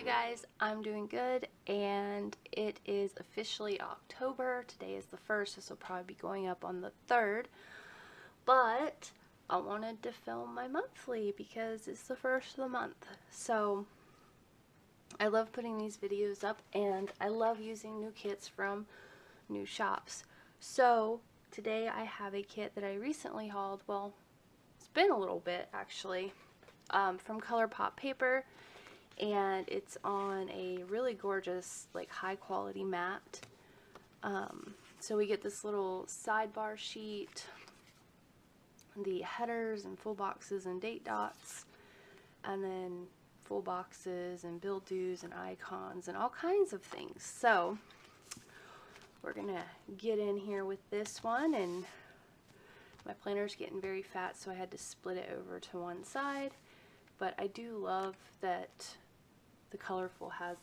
you guys? I'm doing good, and it is officially October. Today is the 1st. This will probably be going up on the 3rd, but I wanted to film my monthly because it's the 1st of the month. So I love putting these videos up, and I love using new kits from new shops. So today I have a kit that I recently hauled. Well, it's been a little bit actually, from ColorPopPaper. And it's on a really gorgeous, like, high quality mat. So we get this little sidebar sheet, the headers and full boxes and date dots, and then full boxes and build do's and icons and all kinds of things. So we're gonna get in here with this one, and my planner's getting very fat, so I had to split it over to one side. But I do love that the Colorful has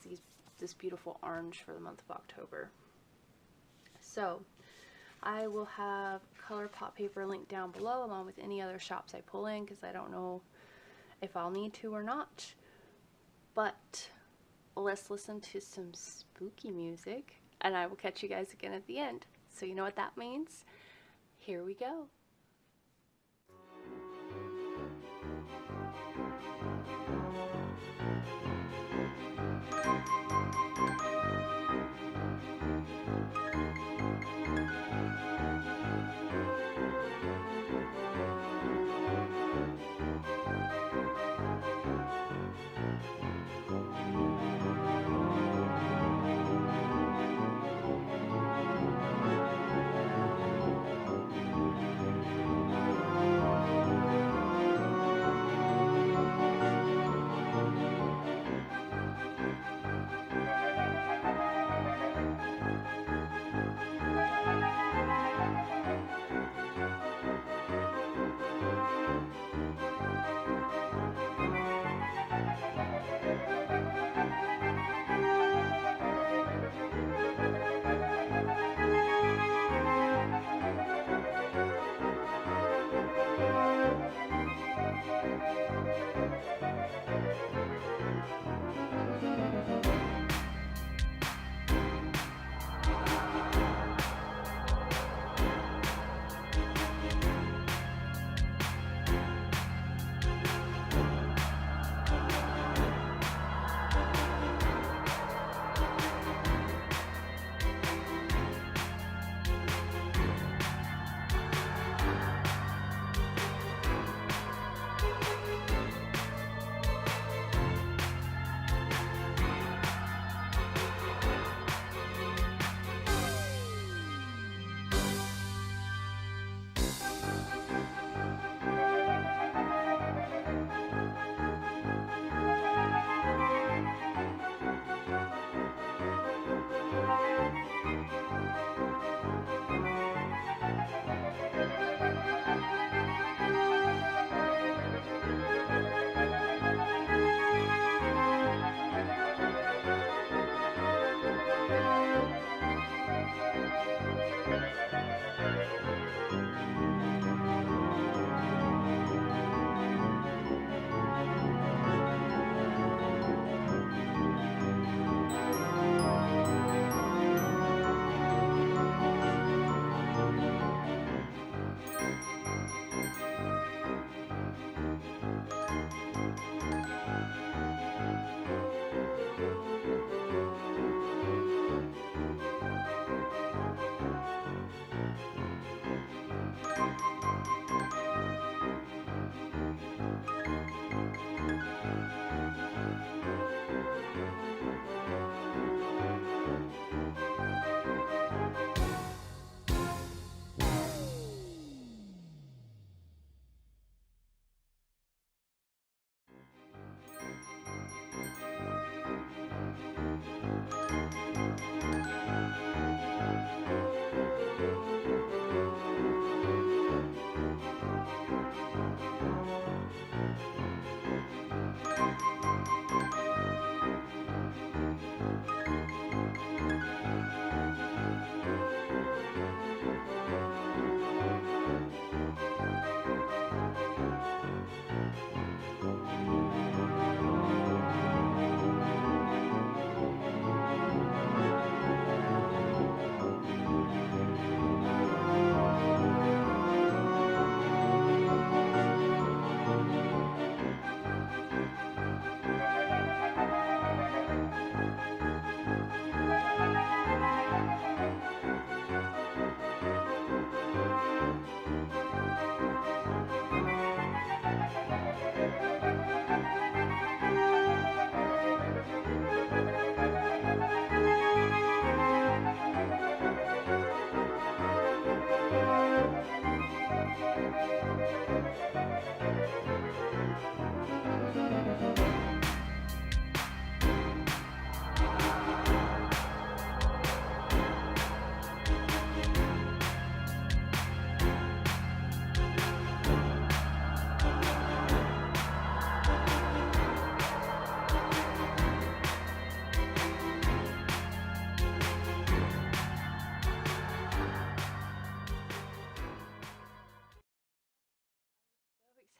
this beautiful orange for the month of October. So I will have ColorPopPaper linked down below, along with any other shops I pull in, because I don't know if I'll need to or not. But let's listen to some spooky music, and I will catch you guys again at the end. So you know what that means? Here we go.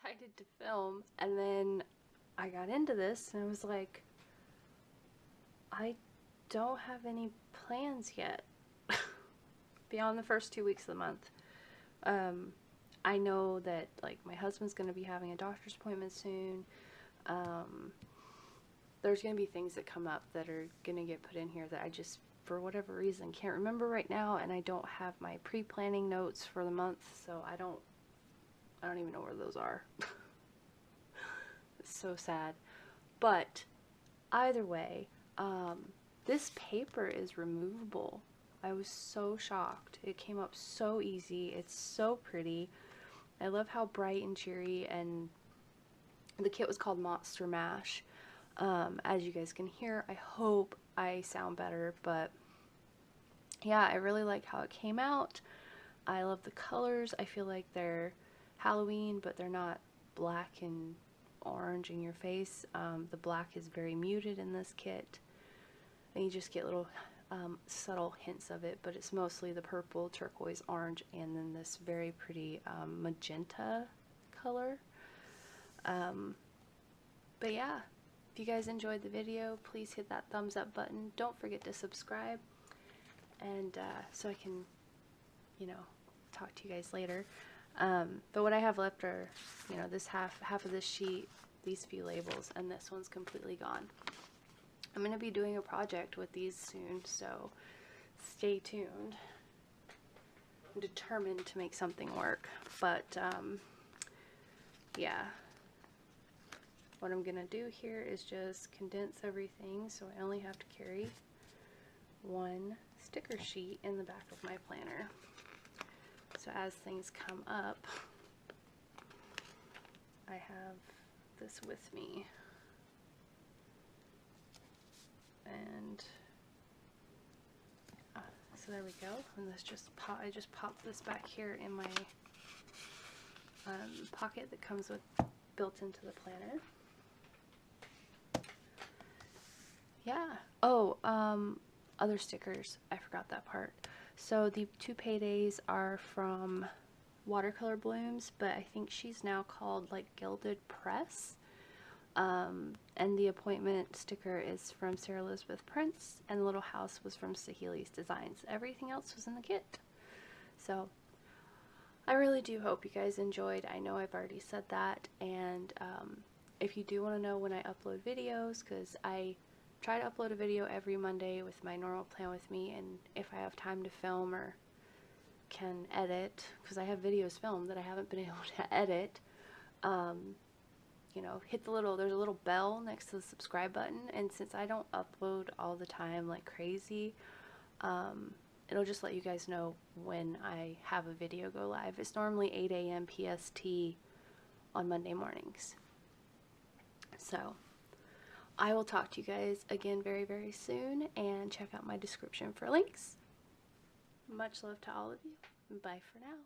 excited to film, and then I got into this and I was like, I don't have any plans yet beyond the first 2 weeks of the month. I know that like my husband's going to be having a doctor's appointment soon. There's going to be things that come up that are going to get put in here that I just, for whatever reason, can't remember right now, and I don't have my pre-planning notes for the month, so I don't even know where those are. It's so sad. But either way, this paper is removable. I was so shocked. It came up so easy. It's so pretty. I love how bright and cheery, and the kit was called Monster Mash. As you guys can hear, I hope I sound better, but yeah, I really like how it came out. I love the colors. I feel like they're Halloween, but they're not black and orange in your face. The black is very muted in this kit, and you just get little subtle hints of it, but it's mostly the purple, turquoise, orange, and then this very pretty magenta color. But yeah, if you guys enjoyed the video, please hit that thumbs up button. Don't forget to subscribe, and so I can, you know, talk to you guys later. But what I have left are, you know, this half of this sheet, these few labels, and this one's completely gone. I'm going to be doing a project with these soon, so stay tuned. I'm determined to make something work, but yeah. What I'm going to do here is just condense everything, so I only have to carry one sticker sheet in the back of my planner. So as things come up, I have this with me. And so there we go. And this just I just popped this back here in my pocket that comes with built into the planner. Yeah. Oh, other stickers. I forgot that part. So the 2 paydays are from Watercolor Blooms, but I think she's now called like Gilded Press. And the appointment sticker is from Sarah Elizabeth Prince, and the little house was from Sahily's Designs. Everything else was in the kit. So I really do hope you guys enjoyed. I know I've already said that, and if you do want to know when I upload videos, because I try to upload a video every Monday with my normal plan with me, and if I have time to film or can edit, because I have videos filmed that I haven't been able to edit, you know, hit the little, there's a little bell next to the subscribe button, and since I don't upload all the time like crazy, it'll just let you guys know when I have a video go live. It's normally 8 a.m. PST on Monday mornings. So I will talk to you guys again very, very soon, and check out my description for links. Much love to all of you. Bye for now.